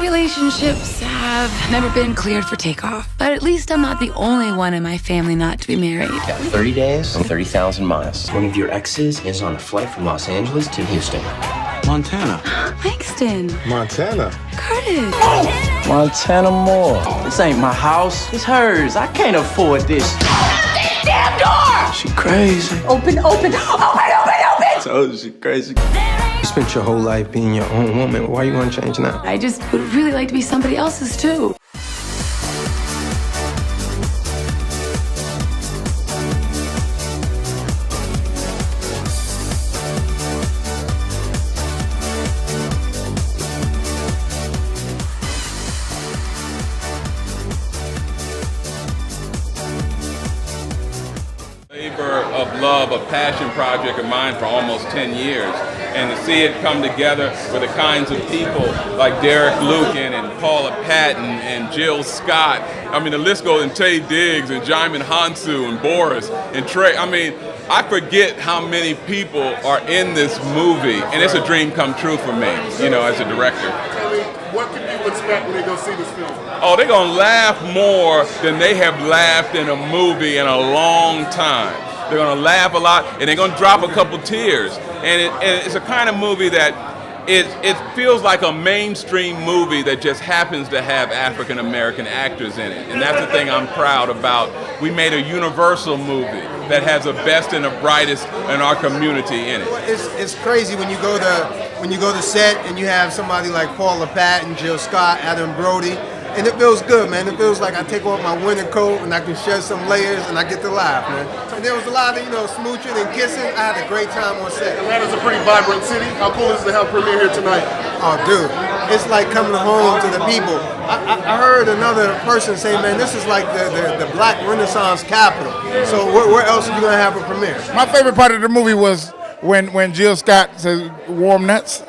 relationships have never been cleared for takeoff, but at least I'm not the only one in my family not to be married. Got 30 days and 30,000 miles. One of your exes is on a flight from Los Angeles to Houston. Montana. Langston. Montana. Curtis. Montana Moore. This ain't my house. It's hers. I can't afford this. Damn door! She crazy. Open. So she crazy. You spent your whole life being your own woman. Why you want to change now? I just would really like to be somebody else's too. Labor of love, a passion project of mine for almost 10 years. And to see it come together with the kinds of people like Derek Lucan and Paula Patton and Jill Scott. I mean, the list goes, and Tay Diggs and Jaimin Hansu and Boris and Trey. I mean, I forget how many people are in this movie, and it's a dream come true for me, you know, as a director. What can people expect when they go see this film? Oh, they're gonna laugh more than they have laughed in a movie in a long time. They're gonna laugh a lot, and they're gonna drop a couple tears. And it's a kind of movie that it feels like a mainstream movie that just happens to have African American actors in it. And that's the thing I'm proud about. We made a universal movie that has the best and the brightest in our community in it. It's crazy when you go to set and you have somebody like Paula Patton, Jill Scott, Adam Brody, and it feels good, man. It feels like I take off my winter coat and I can shed some layers and I get to laugh, man. And there was a lot of, smooching and kissing. I had a great time on set. Atlanta's a pretty vibrant city. How cool is it to have premiere here tonight? Oh, dude, it's like coming home to the people. I heard another person say, man, this is like the Black Renaissance capital. So where else are you gonna have a premiere? My favorite part of the movie was when Jill Scott says warm nuts.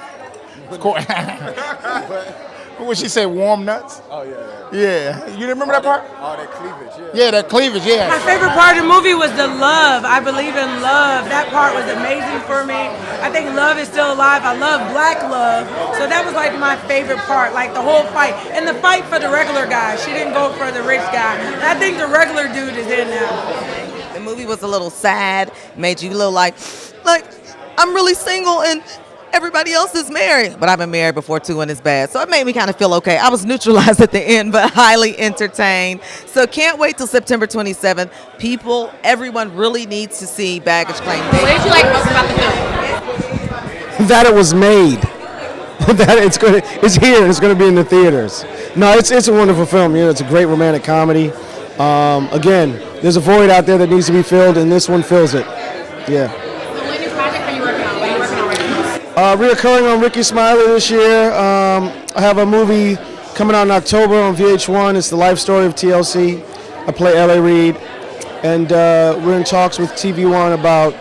When she said warm nuts? Oh, yeah. Yeah. You remember that part? Oh, that cleavage, yeah. Yeah, that cleavage, yeah. My favorite part of the movie was the love. I believe in love. That part was amazing for me. I think love is still alive. I love black love. So that was like my favorite part, like the whole fight. And the fight for the regular guy. She didn't go for the rich guy. And I think the regular dude is in now. The movie was a little sad, made you a little like I'm really single and everybody else is married. But I've been married before too, and it's bad. So it made me kind of feel okay. I was neutralized at the end, but highly entertained. So can't wait till September 27th. Everyone really needs to see Baggage Claim Day. What did you like most about the film? That it was made. That it's here and it's going to be in the theaters. No, it's a wonderful film. It's a great romantic comedy. Again, there's a void out there that needs to be filled, and this one fills it. Yeah. So what new project are you working on? What are you working on right now? Reoccurring on Ricky Smiley this year. I have a movie coming out in October on VH1. It's the life story of TLC. I play L.A. Reid, and we're in talks with TV One about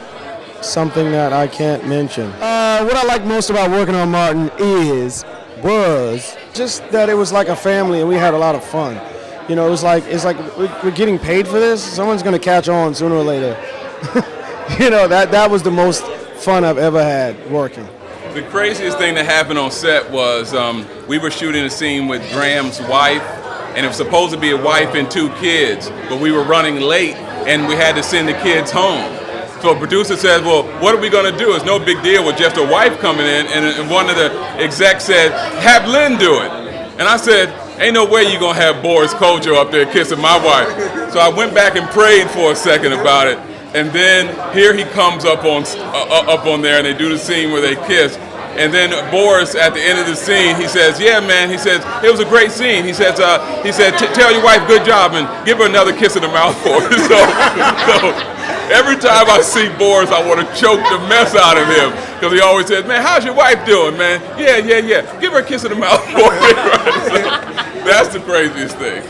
something that I can't mention. What I like most about working on Martin was just that it was like a family, and we had a lot of fun. It's like we're getting paid for this. Someone's gonna catch on sooner or later. That was the most fun I've ever had working. The craziest thing that happened on set was we were shooting a scene with Graham's wife, and it was supposed to be a wife and 2 kids, but we were running late and we had to send the kids home. So a producer says, well, what are we gonna do? It's no big deal with just a wife coming in, and one of the execs said, have Lynn do it. And I said, ain't no way you're gonna have Boris Kojo up there kissing my wife. So I went back and prayed for a second about it. And then here he comes up on there, and they do the scene where they kiss. And then Boris, at the end of the scene, he says, "Yeah, man," he says, "it was a great scene." He said, "Tell your wife good job and give her another kiss in the mouth for her." So every time I see Boris, I want to choke the mess out of him because he always says, "Man, how's your wife doing, man?" Yeah. Give her a kiss in the mouth for me. Right? So that's the craziest thing.